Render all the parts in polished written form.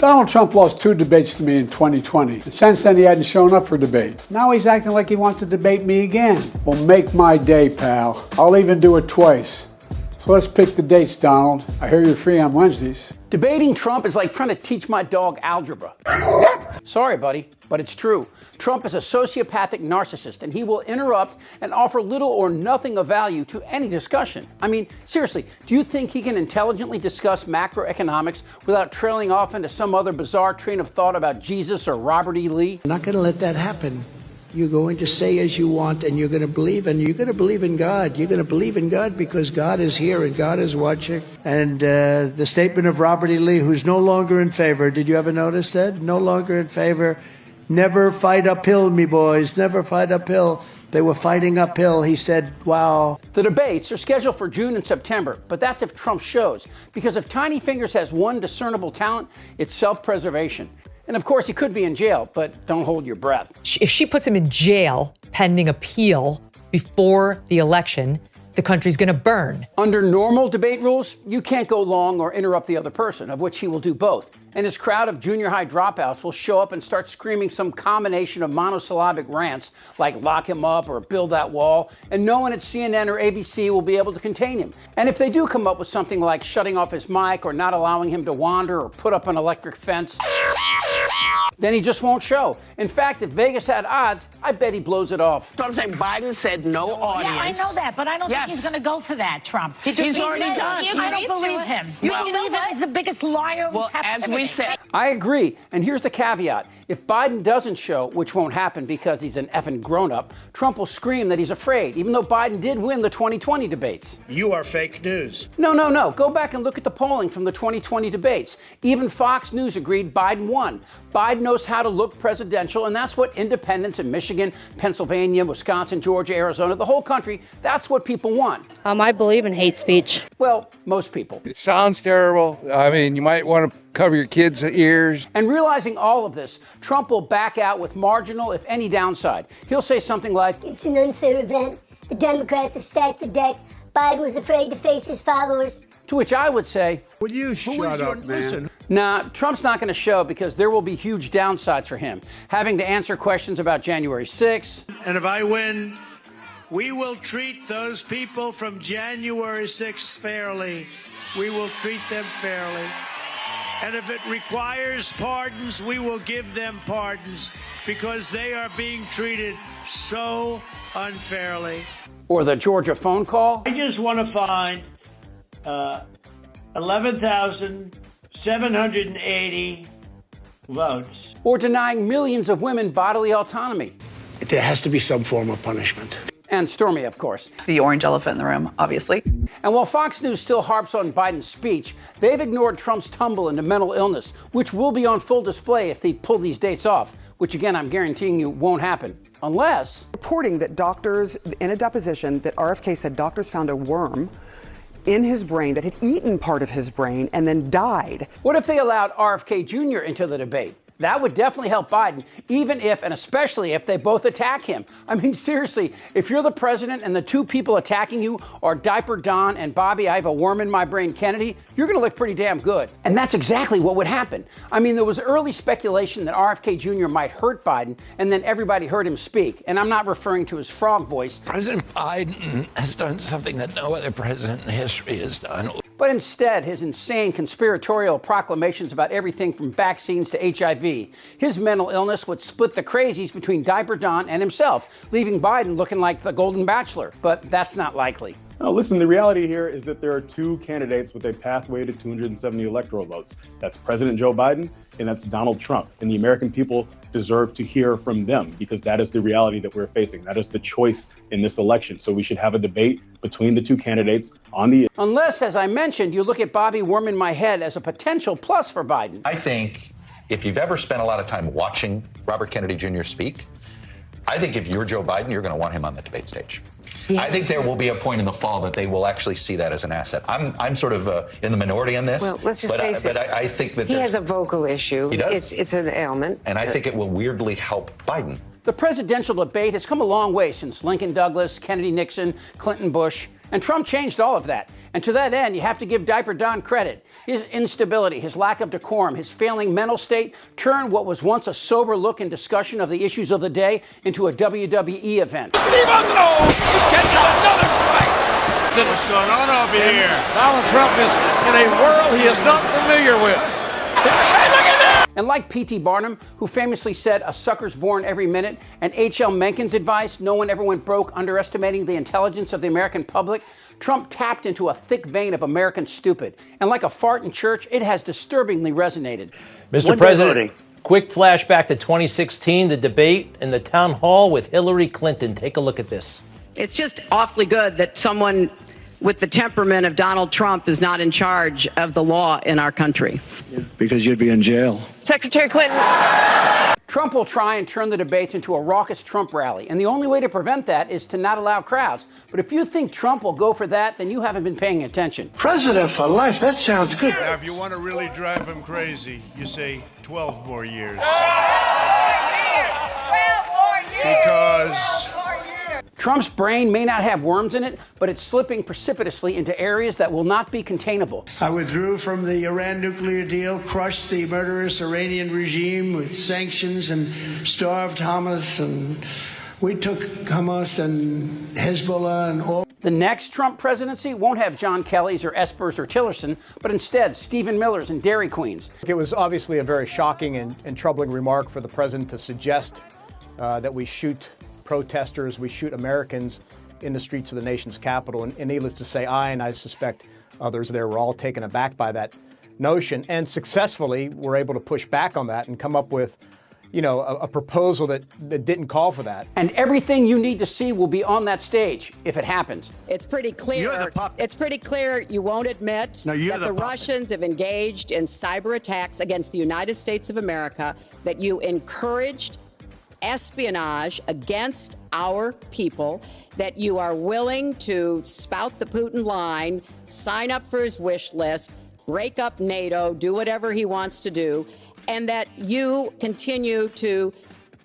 Donald Trump lost 2 debates to me in 2020. And since then, he hadn't shown up for debate. Now he's acting like he wants to debate me again. Well, make my day, pal. I'll even do it twice. So let's pick the dates, Donald. I hear you're free on Wednesdays. Debating Trump is like trying to teach my dog algebra. Sorry, buddy, but it's true. Trump is a sociopathic narcissist, and he will interrupt and offer little or nothing of value to any discussion. I mean, seriously, do you think he can intelligently discuss macroeconomics without trailing off into some other bizarre train of thought about Jesus or Robert E. Lee? I'm not going to let that happen. You're going to say as you want, and you're going to believe, and you're going to believe in God. You're going to believe in God because God is here and God is watching. And the statement of Robert E. Lee, who's no longer in favor, did you ever notice that? No longer in favor. Never fight uphill, me boys. Never fight uphill. They were fighting uphill. He said, wow. The debates are scheduled for June and September, but that's if Trump shows. Because if Tiny Fingers has one discernible talent, it's self-preservation. And of course, he could be in jail, but don't hold your breath. If she puts him in jail pending appeal before the election, the country's going to burn. Under normal debate rules, you can't go long or interrupt the other person, of which he will do both. And his crowd of junior high dropouts will show up and start screaming some combination of monosyllabic rants like lock him up or build that wall, and no one at CNN or ABC will be able to contain him. And if they do come up with something like shutting off his mic or not allowing him to wander or put up an electric fence, then he just won't show. In fact, if Vegas had odds, I bet he blows it off. So I'm saying Biden said no audience. Yeah, I know that, but I don't think he's going to go for that, Trump. He's already done. I don't believe him. You believe him? He's the biggest liar Well, as we said. I agree. And here's the caveat. If Biden doesn't show, which won't happen because he's an effing grown-up, Trump will scream that he's afraid, even though Biden did win the 2020 debates. You are fake news. No. Go back and look at the polling from the 2020 debates. Even Fox News agreed Biden won. Biden knows how to look presidential, and that's what independents in Michigan, Pennsylvania, Wisconsin, Georgia, Arizona, the whole country, that's what people want. I believe in hate speech. Well, most people. It sounds terrible. I mean, you might want to cover your kids' ears. And realizing all of this, Trump will back out with marginal, if any, downside. He'll say something like, "It's an unfair event. The Democrats have stacked the deck. Biden was afraid to face his followers." To which I would say, Will you shut up, man? Listen. nah, Trump's not going to show because there will be huge downsides for him. Having to answer questions about January 6th. And if I win, we will treat those people from January 6th fairly. We will treat them fairly. And if it requires pardons, we will give them pardons because they are being treated so unfairly. Or the Georgia phone call. I just want to find 11,780 votes. Or denying millions of women bodily autonomy. There has to be some form of punishment. And Stormy, of course. The orange elephant in the room, obviously. And while Fox News still harps on Biden's speech, they've ignored Trump's tumble into mental illness, which will be on full display if they pull these dates off, which again, I'm guaranteeing you won't happen. Unless... Reporting that doctors, in a deposition, that RFK said doctors found a worm in his brain that had eaten part of his brain and then died. What if they allowed RFK Jr. into the debate? That would definitely help Biden, even if, and especially if they both attack him. I mean, seriously, if you're the president and the two people attacking you are Diaper Don and Bobby, I have a worm in my brain Kennedy, you're going to look pretty damn good. And that's exactly what would happen. I mean, there was early speculation that RFK Jr. might hurt Biden, and then everybody heard him speak. And I'm not referring to his frog voice. President Biden has done something that no other president in history has done. But instead, his insane conspiratorial proclamations about everything from vaccines to HIV. His mental illness would split the crazies between Diaper Don and himself, leaving Biden looking like the Golden Bachelor. But that's not likely. No, listen, the reality here is that there are 2 candidates with a pathway to 270 electoral votes. That's President Joe Biden and that's Donald Trump. And the American people deserve to hear from them because that is the reality that we're facing. That is the choice in this election. So we should have a debate between the 2 candidates on the... Unless, as I mentioned, you look at Bobby Worm in my head as a potential plus for Biden. I think if you've ever spent a lot of time watching Robert Kennedy Jr. speak, I think if you're Joe Biden, you're going to want him on the debate stage. Yes. I think there will be a point in the fall that they will actually see that as an asset. I'm sort of in the minority on this. Well, let's just face it. But I think that he has a vocal issue. He does. It's an ailment. And I think it will weirdly help Biden. The presidential debate has come a long way since Lincoln Douglas, Kennedy Nixon, Clinton Bush, and Trump changed all of that. And to that end, you have to give Diaper Don credit. His instability, his lack of decorum, his failing mental state turned what was once a sober look and discussion of the issues of the day into a WWE event. Leave us alone! Catch another strike! What's going on over here? Donald Trump is in a world he is not familiar with. Hey, look at that! And like P.T. Barnum, who famously said, "A sucker's born every minute," and H.L. Mencken's advice, "No one ever went broke underestimating the intelligence of the American public," Trump tapped into a thick vein of American stupid. And like a fart in church, it has disturbingly resonated. Mr. President, quick flashback to 2016, the debate in the town hall with Hillary Clinton. Take a look at this. It's just awfully good that someone with the temperament of Donald Trump is not in charge of the law in our country. Because you'd be in jail. Secretary Clinton. Trump will try and turn the debates into a raucous Trump rally, and the only way to prevent that is to not allow crowds. But if you think Trump will go for that, then you haven't been paying attention. President for life, that sounds good. Now, if you want to really drive him crazy, you say 12 more years. 12 more years! Because Trump's brain may not have worms in it, but it's slipping precipitously into areas that will not be containable. I withdrew from the Iran nuclear deal, crushed the murderous Iranian regime with sanctions, and starved Hamas, and we took Hamas and Hezbollah and all. The next Trump presidency won't have John Kelly's or Espers or Tillerson, but instead Stephen Miller's and Dairy Queens. It was obviously a very shocking and troubling remark for the president to suggest that we shoot protesters, we shoot Americans in the streets of the nation's capital. And needless to say, and I suspect others there were all taken aback by that notion, and successfully were able to push back on that and come up with, a proposal that didn't call for that. And everything you need to see will be on that stage if it happens. It's pretty clear. It's pretty clear you won't admit that the Russians have engaged in cyber attacks against the United States of America, that you encouraged espionage against our people, that you are willing to spout the Putin line, sign up for his wish list, break up NATO, do whatever he wants to do, and that you continue to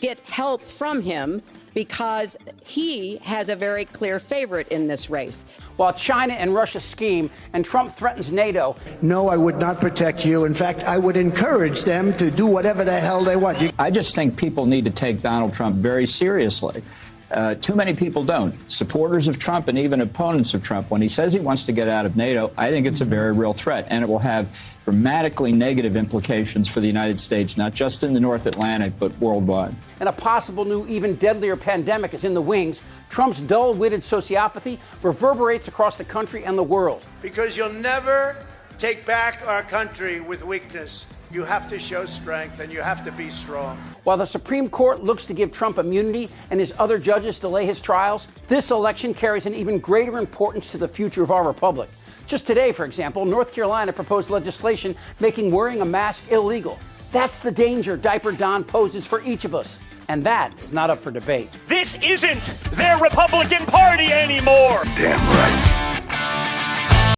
get help from him because he has a very clear favorite in this race. While China and Russia scheme and Trump threatens NATO. No, I would not protect you. In fact, I would encourage them to do whatever the hell they want. I just think people need to take Donald Trump very seriously. Too many people don't. Supporters of Trump and even opponents of Trump, when he says he wants to get out of NATO, I think it's a very real threat, and it will have dramatically negative implications for the United States, not just in the North Atlantic, but worldwide. And a possible new, even deadlier pandemic is in the wings. Trump's dull-witted sociopathy reverberates across the country and the world. Because you'll never take back our country with weakness. You have to show strength, and you have to be strong. While the Supreme Court looks to give Trump immunity and his other judges delay his trials, this election carries an even greater importance to the future of our republic. Just today, for example, North Carolina proposed legislation making wearing a mask illegal. That's the danger Diaper Don poses for each of us. And that is not up for debate. this isn't their Republican Party anymore. Damn right.